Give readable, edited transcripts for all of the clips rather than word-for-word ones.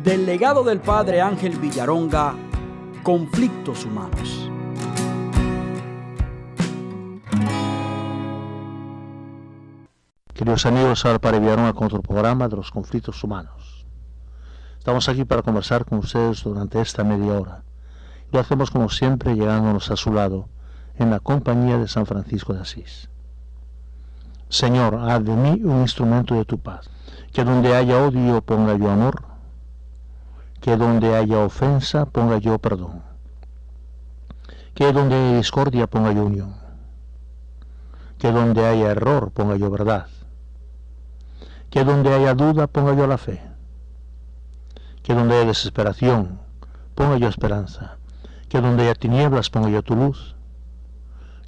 Del legado del padre Ángel Villaronga, Conflictos Humanos. Queridos amigos, ahora para Villaronga con otro programa de los conflictos humanos. Estamos aquí para conversar con ustedes durante esta media hora. Lo hacemos como siempre llegándonos a su lado, en la compañía de San Francisco de Asís. Señor, haz de mí un instrumento de tu paz. Que donde haya odio ponga yo amor. Que donde haya ofensa ponga yo perdón. Que donde haya discordia ponga yo unión. Que donde haya error ponga yo verdad. Que donde haya duda ponga yo la fe. Que donde haya desesperación ponga yo esperanza. Que donde haya tinieblas ponga yo tu luz.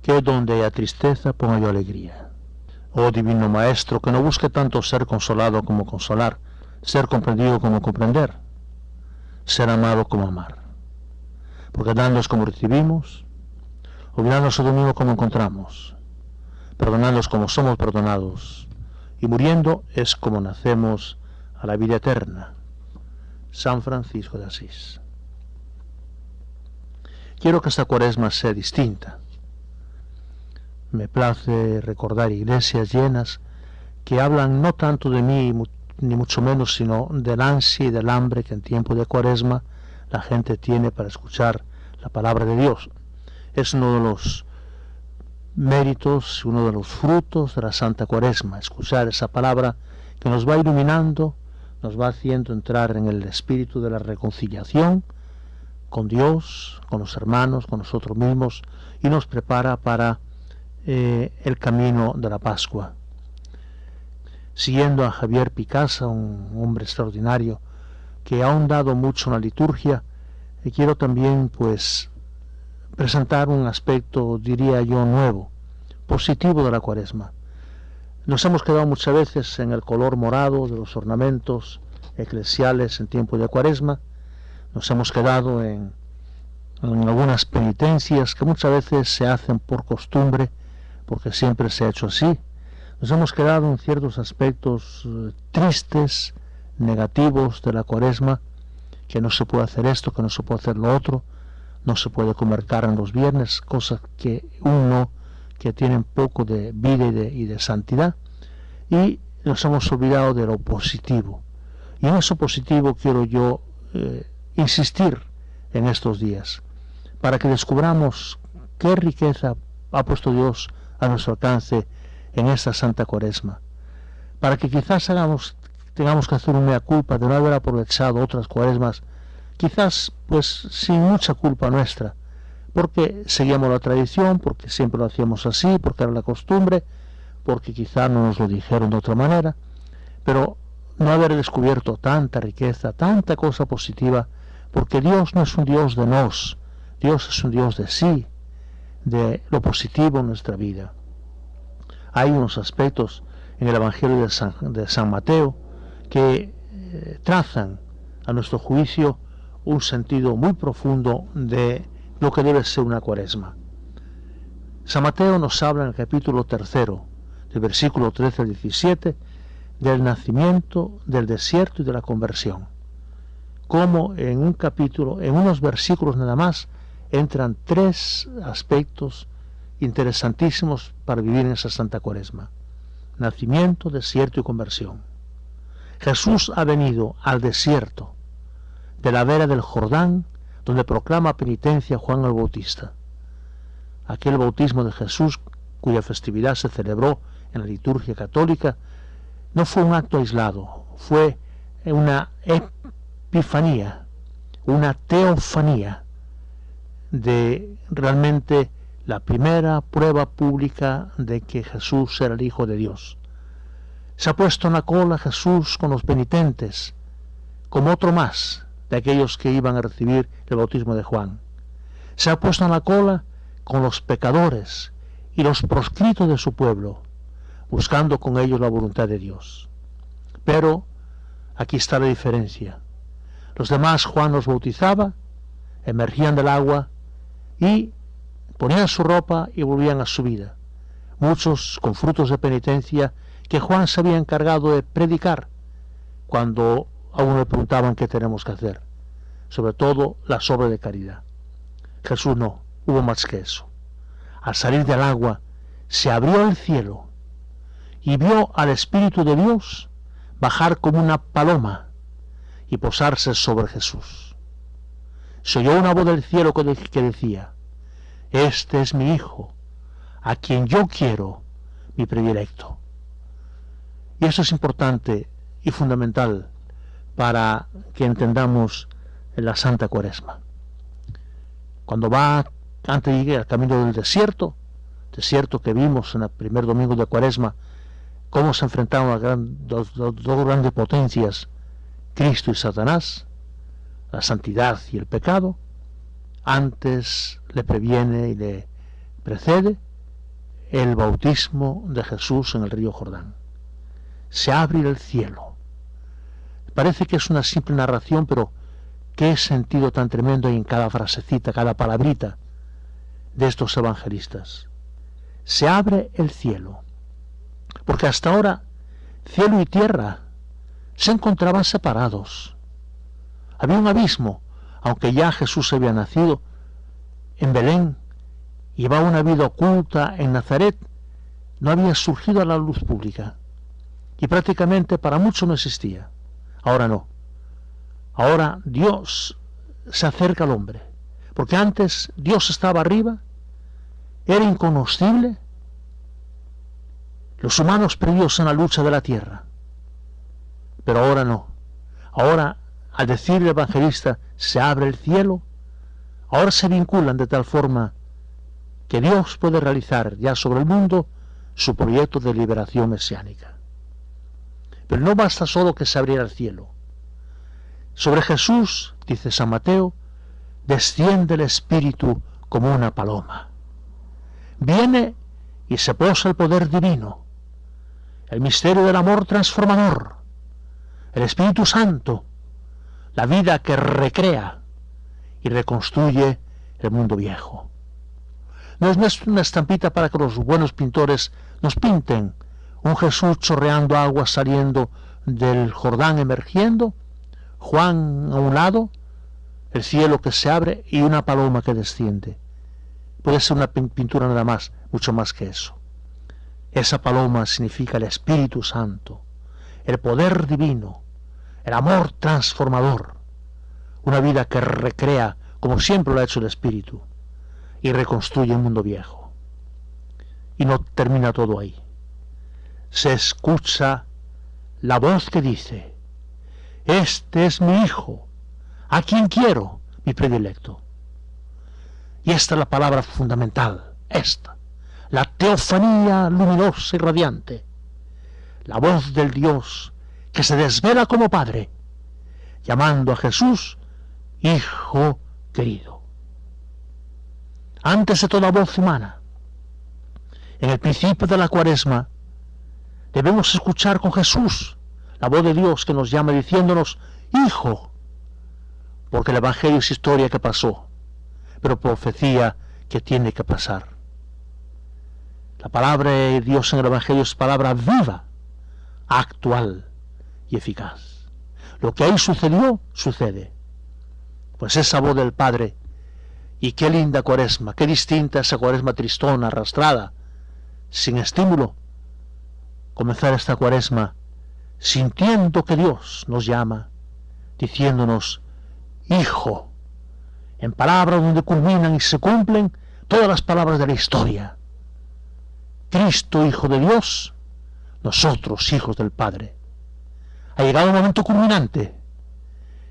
Que donde haya tristeza ponga yo alegría. Oh Divino Maestro, que no busque tanto ser consolado como consolar, ser comprendido como comprender, ser amado como amar. Porque dándonos como recibimos, olvidándonos de mismo como encontramos, perdonándonos como somos perdonados, y muriendo es como nacemos a la vida eterna. San Francisco de Asís. Quiero que esta Cuaresma sea distinta. Me place recordar iglesias llenas que hablan no tanto de mí, ni mucho menos, sino del ansia y del hambre que en tiempo de Cuaresma la gente tiene para escuchar la palabra de Dios. Es uno de los méritos, uno de los frutos de la Santa Cuaresma, escuchar esa palabra que nos va iluminando, nos va haciendo entrar en el espíritu de la reconciliación con Dios, con los hermanos, con nosotros mismos, y nos prepara para el camino de la Pascua. Siguiendo a Javier Picasa, un hombre extraordinario que ha ahondado mucho en la liturgia, quiero también presentar un aspecto, diría yo, nuevo, positivo de la Cuaresma. Nos hemos quedado muchas veces en el color morado de los ornamentos eclesiales en tiempo de Cuaresma, nos hemos quedado en algunas penitencias que muchas veces se hacen por costumbre, porque siempre se ha hecho así. Nos hemos quedado en ciertos aspectos tristes, negativos de la Cuaresma, que no se puede hacer esto, que no se puede hacer lo otro, no se puede comer carne los viernes, cosas que que tienen poco de vida y de santidad, y nos hemos olvidado de lo positivo. Y en eso positivo quiero yo insistir en estos días, para que descubramos qué riqueza ha puesto Dios a nuestro alcance en esta Santa Cuaresma, para que quizás tengamos que hacer una mea culpa de no haber aprovechado otras Cuaresmas, quizás sin mucha culpa nuestra, porque seguíamos la tradición, porque siempre lo hacíamos así, porque era la costumbre, porque quizás no nos lo dijeron de otra manera, pero no haber descubierto tanta riqueza, tanta cosa positiva, porque Dios no es un Dios de nos, Dios es un Dios de sí, de lo positivo en nuestra vida. Hay unos aspectos en el Evangelio de San Mateo que trazan a nuestro juicio un sentido muy profundo de lo que debe ser una Cuaresma. San Mateo nos habla en el capítulo 3, del versículo 13 al 17, del nacimiento, del desierto y de la conversión. Como en un capítulo, en unos versículos nada más, entran 3 aspectos interesantísimos para vivir en esa Santa Cuaresma: nacimiento, desierto y conversión. Jesús ha venido al desierto de la vera del Jordán, donde proclama penitencia Juan el Bautista. Aquel bautismo de Jesús, cuya festividad se celebró en la liturgia católica, no fue un acto aislado, fue una epifanía, una teofanía de realmente la primera prueba pública de que Jesús era el Hijo de Dios. Se ha puesto en la cola Jesús con los penitentes, como otro más de aquellos que iban a recibir el bautismo de Juan. Se ha puesto en la cola con los pecadores y los proscritos de su pueblo, buscando con ellos la voluntad de Dios. Pero aquí está la diferencia. Los demás, Juan los bautizaba, emergían del agua y ponían su ropa y volvían a su vida. Muchos con frutos de penitencia que Juan se había encargado de predicar cuando a uno le preguntaban qué tenemos que hacer, sobre todo las obras de caridad. Jesús no, hubo más que eso. Al salir del agua, se abrió el cielo y vio al Espíritu de Dios bajar como una paloma y posarse sobre Jesús. Se oyó una voz del cielo que decía: este es mi Hijo, a quien yo quiero, mi predilecto. Y eso es importante y fundamental para que entendamos la Santa Cuaresma. Cuando va, antes de llegar al camino del desierto que vimos en el primer domingo de Cuaresma, cómo se enfrentaron a dos grandes potencias, Cristo y Satanás, la santidad y el pecado, antes le previene y le precede el bautismo de Jesús en el río Jordán. Se abre el cielo. Parece que es una simple narración, pero qué sentido tan tremendo hay en cada frasecita, cada palabrita de estos evangelistas. Se abre el cielo, porque hasta ahora cielo y tierra se encontraban separados. Había un abismo, aunque ya Jesús había nacido en Belén, llevaba una vida oculta en Nazaret, no había surgido a la luz pública y prácticamente para muchos no existía. Ahora no. Ahora Dios se acerca al hombre, porque antes Dios estaba arriba, era inconocible, los humanos perdidos en la lucha de la tierra, pero ahora no. Ahora, al decir el evangelista, se abre el cielo, ahora se vinculan de tal forma que Dios puede realizar ya sobre el mundo su proyecto de liberación mesiánica. Pero no basta solo que se abriera el cielo. Sobre Jesús, dice San Mateo, desciende el Espíritu como una paloma. Viene y se posa el poder divino, el misterio del amor transformador, el Espíritu Santo, la vida que recrea y reconstruye el mundo viejo. No es una estampita para que los buenos pintores nos pinten un Jesús chorreando agua saliendo del Jordán emergiendo, Juan a un lado, el cielo que se abre y una paloma que desciende. Puede ser una pintura nada más, mucho más que eso. Esa paloma significa el Espíritu Santo, el poder divino, el amor transformador, una vida que recrea, como siempre lo ha hecho el Espíritu, y reconstruye el mundo viejo. Y no termina todo ahí. Se escucha la voz que dice: este es mi Hijo, a quien quiero, mi predilecto. Y esta es la palabra fundamental, esta, la teofanía luminosa y radiante, la voz del Dios que se desvela como Padre, llamando a Jesús Hijo querido. Antes de toda voz humana, en el principio de la Cuaresma, debemos escuchar con Jesús la voz de Dios que nos llama diciéndonos Hijo, porque el Evangelio es historia que pasó, pero profecía que tiene que pasar. La palabra de Dios en el Evangelio es palabra viva, actual y eficaz. Lo que ahí sucedió, sucede. Pues esa voz del Padre, y qué linda Cuaresma, qué distinta esa Cuaresma tristona, arrastrada, sin estímulo. Comenzar esta Cuaresma sintiendo que Dios nos llama, diciéndonos Hijo, en palabras donde culminan y se cumplen todas las palabras de la historia. Cristo, Hijo de Dios, nosotros, hijos del Padre. Ha llegado un momento culminante.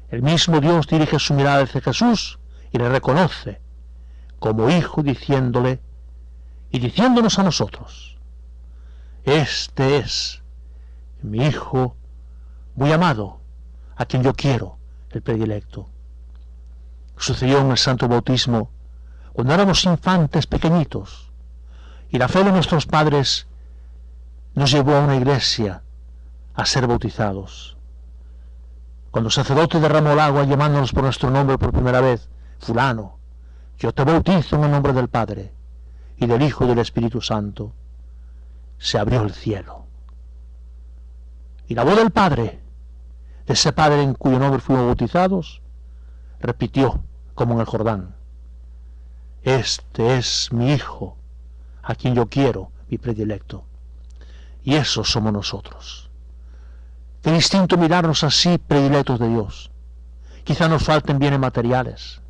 El mismo Dios dirige su mirada hacia Jesús y le reconoce como Hijo, diciéndole y diciéndonos a nosotros: este es mi Hijo muy amado, a quien yo quiero, el predilecto. Sucedió en el Santo Bautismo, cuando éramos infantes pequeñitos, y la fe de nuestros padres nos llevó a una iglesia a ser bautizados. Cuando el sacerdote derramó el agua llamándonos por nuestro nombre por primera vez: fulano, yo te bautizo en el nombre del Padre, y del Hijo y del Espíritu Santo, se abrió el cielo. Y la voz del Padre, de ese Padre en cuyo nombre fuimos bautizados, repitió, como en el Jordán: este es mi Hijo, a quien yo quiero, mi predilecto. Y eso somos nosotros. Qué distinto mirarnos así, predilectos de Dios. Quizá nos falten bienes materiales,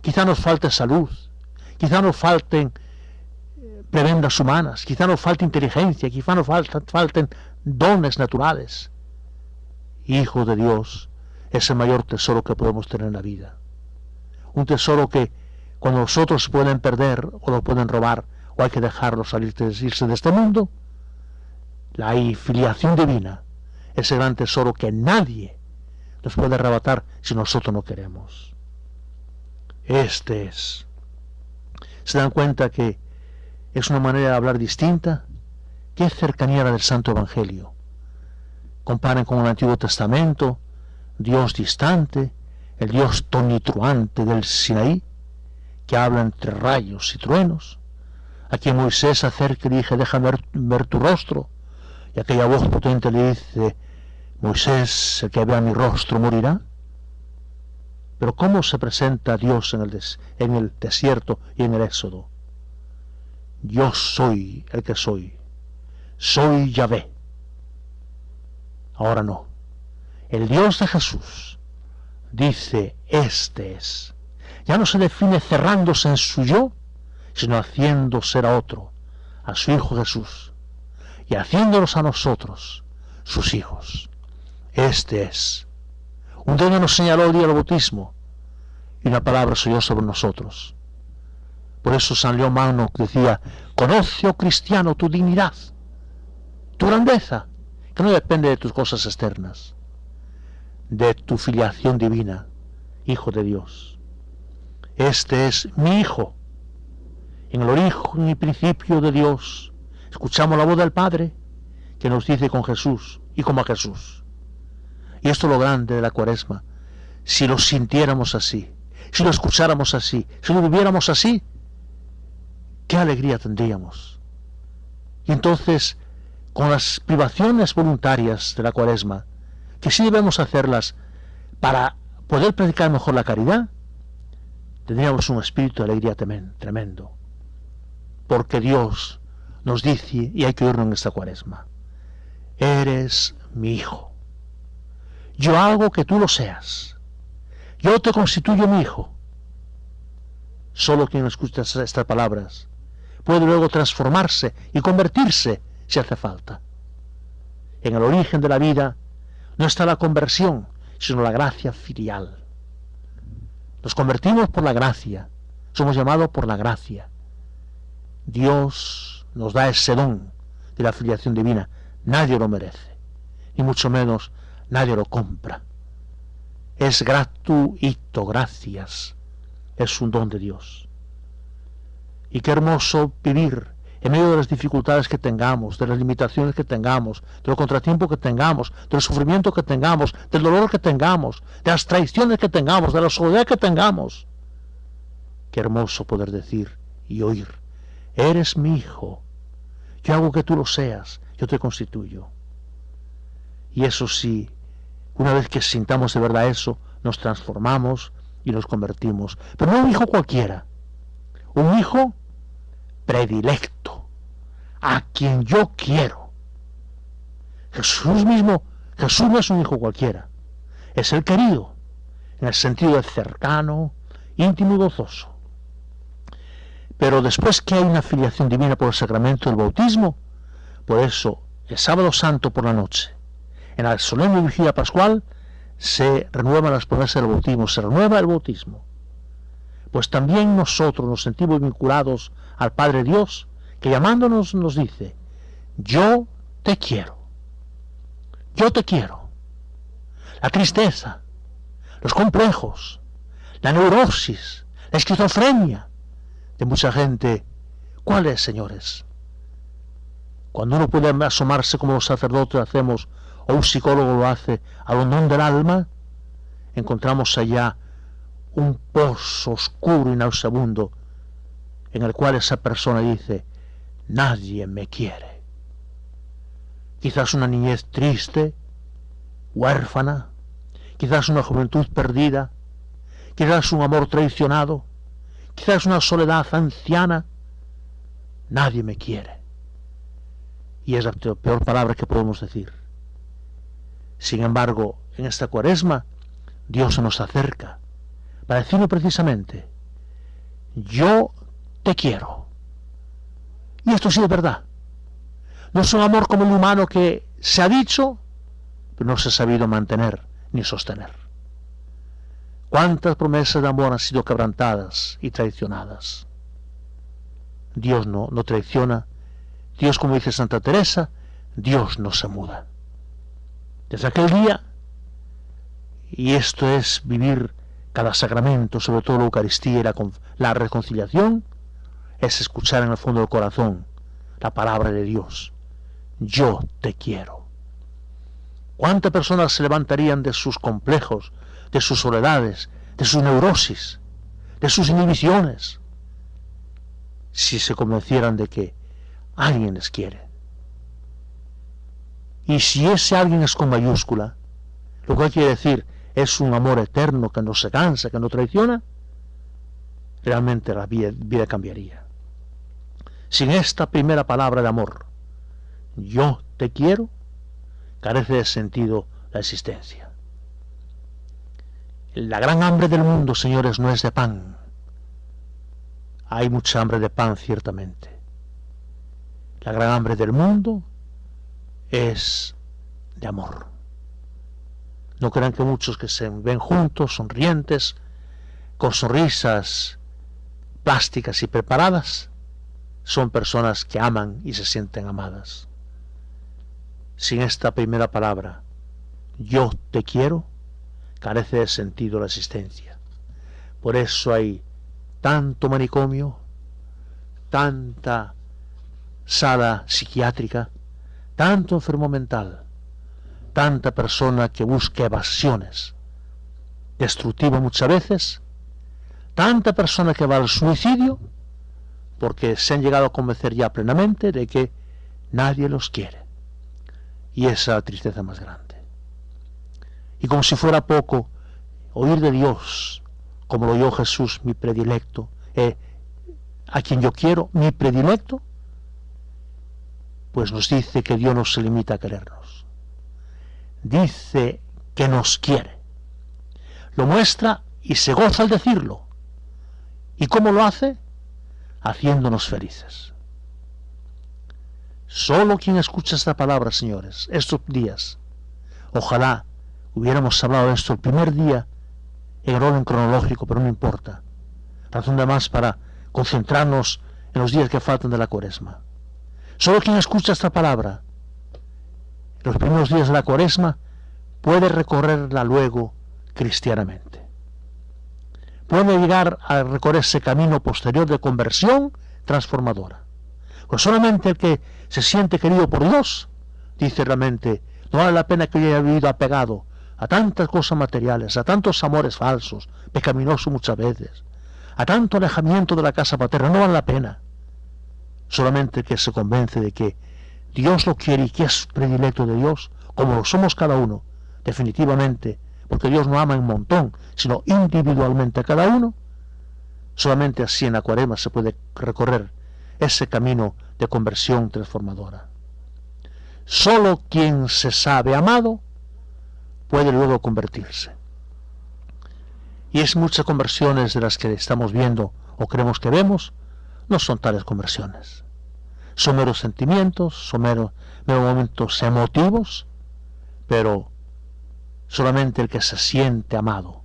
quizá nos falte salud, quizá nos falten prebendas humanas, quizá nos falte inteligencia, quizá nos falten dones naturales. Hijo de Dios es el mayor tesoro que podemos tener en la vida. Un tesoro que cuando los otros se pueden perder o lo pueden robar o hay que dejarlos irse de este mundo, la filiación divina es el gran tesoro que nadie nos puede arrebatar si nosotros no queremos. Este es. ¿Se dan cuenta que es una manera de hablar distinta? ¿Qué cercanía la del Santo Evangelio? Comparen con el Antiguo Testamento, Dios distante, el Dios tonitruante del Sinaí, que habla entre rayos y truenos, a quien Moisés se acerca y le dice: déjame ver tu rostro, y aquella voz potente le dice: Moisés, el que vea mi rostro morirá. Pero ¿cómo se presenta Dios en el desierto y en el Éxodo? Yo soy el que soy Yahvé. Ahora no. El Dios de Jesús dice: este es. Ya no se define cerrándose en su yo, sino haciendo ser a otro, a su Hijo Jesús, y haciéndonos a nosotros, sus hijos. Este es. Un dedo nos señaló el día del bautismo, y una palabra se oyó sobre nosotros. Por eso San León Magno decía: conoce, oh cristiano, tu dignidad, tu grandeza, que no depende de tus cosas externas, de tu filiación divina, Hijo de Dios. Este es mi Hijo. En el origen y principio de Dios escuchamos la voz del Padre que nos dice con Jesús y como a Jesús. Y esto es lo grande de la Cuaresma. Si lo sintiéramos así, si lo escucháramos así, si lo viviéramos así, qué alegría tendríamos. Y entonces, con las privaciones voluntarias de la Cuaresma, que sí debemos hacerlas para poder predicar mejor la caridad, tendríamos un espíritu de alegría tremendo. Porque Dios nos dice, y hay que oírlo en esta Cuaresma: eres mi Hijo. Yo hago que tú lo seas. Yo te constituyo mi Hijo. Solo quien escucha estas palabras puede luego transformarse y convertirse si hace falta. En el origen de la vida no está la conversión, sino la gracia filial. Nos convertimos por la gracia, somos llamados por la gracia. Dios nos da ese don de la filiación divina. Nadie lo merece, ni mucho menos nadie lo compra. Es gratuito, gracias. Es un don de Dios. Y qué hermoso vivir en medio de las dificultades que tengamos, de las limitaciones que tengamos, de los contratiempos que tengamos, del sufrimiento que tengamos, del dolor que tengamos, de las traiciones que tengamos, de la soledad que tengamos. Qué hermoso poder decir y oír: eres mi Hijo, yo hago que tú lo seas, yo te constituyo. Y eso sí, una vez que sintamos de verdad eso, nos transformamos y nos convertimos. Pero no un hijo cualquiera, un hijo predilecto, a quien yo quiero. Jesús mismo, Jesús no es un hijo cualquiera, es el querido, en el sentido de cercano, íntimo y gozoso. Pero después que hay una filiación divina por el sacramento del bautismo, por eso el sábado santo por la noche, en la solemne vigilia pascual, se renuevan las promesas del bautismo, se renueva el bautismo. Pues también nosotros nos sentimos vinculados al Padre Dios, que llamándonos nos dice: yo te quiero, yo te quiero. La tristeza, los complejos, la neurosis, la esquizofrenia de mucha gente, ¿cuál es, señores? Cuando uno puede asomarse como los sacerdotes hacemos, o un psicólogo lo hace, al hondón del alma, encontramos allá un pozo oscuro y nauseabundo en el cual esa persona dice: nadie me quiere. Quizás una niñez triste, huérfana, quizás una juventud perdida, quizás un amor traicionado, quizás una soledad anciana. Nadie me quiere. Y es la peor palabra que podemos decir. Sin embargo, en esta Cuaresma, Dios se nos acerca para decirnos precisamente: yo te quiero. Y esto sí es verdad. No es un amor como el humano que se ha dicho, pero no se ha sabido mantener ni sostener. ¿Cuántas promesas de amor han sido quebrantadas y traicionadas? Dios no traiciona. Dios, como dice Santa Teresa, Dios no se muda. Desde aquel día, y esto es vivir cada sacramento, sobre todo la Eucaristía y la reconciliación, es escuchar en el fondo del corazón la palabra de Dios: yo te quiero. ¿Cuántas personas se levantarían de sus complejos, de sus soledades, de sus neurosis, de sus inhibiciones, si se convencieran de que alguien les quiere? Y si ese alguien es con mayúscula, lo cual quiere decir es un amor eterno que no se cansa, que no traiciona, realmente la vida cambiaría. Sin esta primera palabra de amor, yo te quiero, carece de sentido la existencia. La gran hambre del mundo, señores, no es de pan. Hay mucha hambre de pan, ciertamente. La gran hambre del mundo es de amor. No crean que muchos que se ven juntos, sonrientes, con sonrisas plásticas y preparadas, son personas que aman y se sienten amadas. Sin esta primera palabra, yo te quiero, carece de sentido la existencia. Por eso hay tanto manicomio, tanta sala psiquiátrica, tanto enfermo mental, tanta persona que busca evasiones, destructiva muchas veces, tanta persona que va al suicidio, porque se han llegado a convencer ya plenamente de que nadie los quiere. Y esa es la tristeza más grande. Y como si fuera poco, oír de Dios, como lo oyó Jesús, mi predilecto, a quien yo quiero, mi predilecto, pues nos dice que Dios no se limita a querernos. Dice que nos quiere. Lo muestra y se goza al decirlo. ¿Y cómo lo hace? Haciéndonos felices. Solo quien escucha esta palabra, señores, estos días, ojalá hubiéramos hablado de esto el primer día en el orden cronológico, pero no importa. Razón de más para concentrarnos en los días que faltan de la Cuaresma. Solo quien escucha esta palabra en los primeros días de la Cuaresma puede recorrerla luego cristianamente. Puede llegar a recorrer ese camino posterior de conversión transformadora. Pues solamente el que se siente querido por Dios dice realmente: no vale la pena que yo haya vivido apegado a tantas cosas materiales, a tantos amores falsos, pecaminosos muchas veces, a tanto alejamiento de la casa paterna, no vale la pena. Solamente el que se convence de que Dios lo quiere y que es predilecto de Dios, como lo somos cada uno, definitivamente, porque Dios no ama en montón, sino individualmente a cada uno, solamente así en la Cuaresma se puede recorrer ese camino de conversión transformadora. Solo quien se sabe amado puede luego convertirse. Y es muchas conversiones de las que estamos viendo o creemos que vemos, no son tales conversiones. Son meros sentimientos, son meros momentos emotivos, pero solamente el que se siente amado,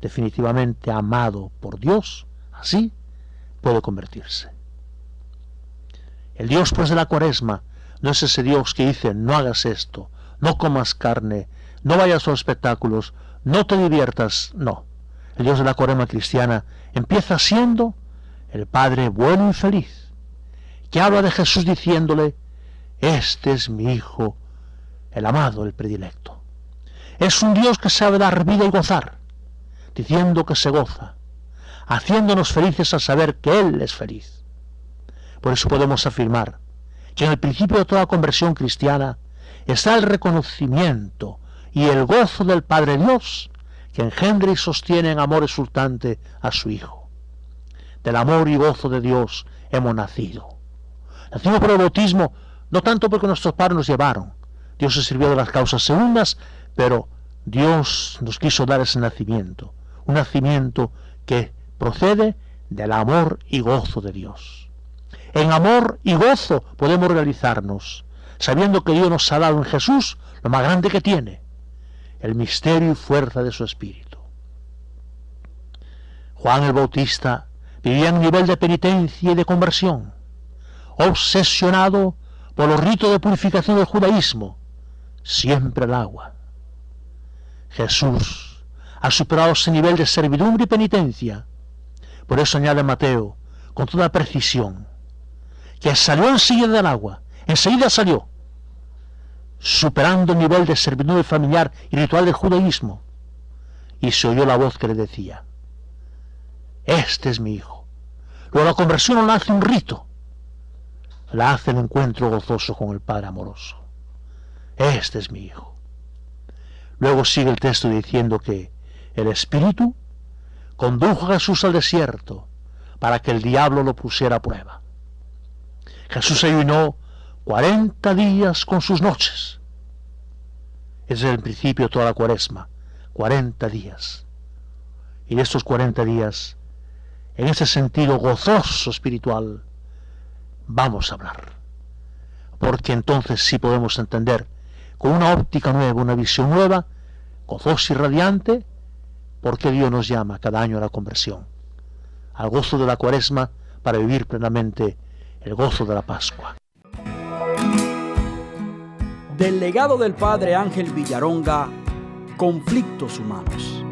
definitivamente amado por Dios, así puede convertirse. El Dios, pues, de la Cuaresma no es ese Dios que dice: no hagas esto, no comas carne, no vayas a los espectáculos, no te diviertas. No. El Dios de la Cuaresma cristiana empieza siendo el Padre bueno y feliz, que habla de Jesús diciéndole: este es mi Hijo, el amado, el predilecto. Es un Dios que sabe dar vida y gozar, diciendo que se goza, haciéndonos felices al saber que Él es feliz. Por eso podemos afirmar que en el principio de toda conversión cristiana está el reconocimiento y el gozo del Padre Dios que engendra y sostiene en amor exultante a su Hijo. Del amor y gozo de Dios hemos nacido. Nacimos por el bautismo, no tanto porque nuestros padres nos llevaron. Dios se sirvió de las causas segundas, pero Dios nos quiso dar ese nacimiento. Un nacimiento que procede del amor y gozo de Dios. En amor y gozo podemos realizarnos, sabiendo que Dios nos ha dado en Jesús lo más grande que tiene, el misterio y fuerza de su Espíritu. Juan el Bautista vivía en un nivel de penitencia y de conversión, obsesionado por los ritos de purificación del judaísmo, siempre el agua. Jesús ha superado ese nivel de servidumbre y penitencia. Por eso añade Mateo, con toda precisión, que salió enseguida del agua, enseguida salió, superando el nivel de servidumbre familiar y ritual del judaísmo, y se oyó la voz que le decía: este es mi Hijo. Luego la conversión no la hace un rito, la hace el encuentro gozoso con el Padre amoroso. Este es mi Hijo. Luego sigue el texto diciendo que el Espíritu condujo a Jesús al desierto para que el diablo lo pusiera a prueba. Jesús ayunó 40 días con sus noches. Ese es el principio de toda la Cuaresma, 40 días. Y de estos 40 días, en ese sentido gozoso espiritual, vamos a hablar. Porque entonces sí podemos entender con una óptica nueva, una visión nueva, gozosa y radiante, por qué Dios nos llama cada año a la conversión, al gozo de la Cuaresma, para vivir plenamente el gozo de la Pascua. Del legado del padre Ángel Villaronga, Conflictos Humanos.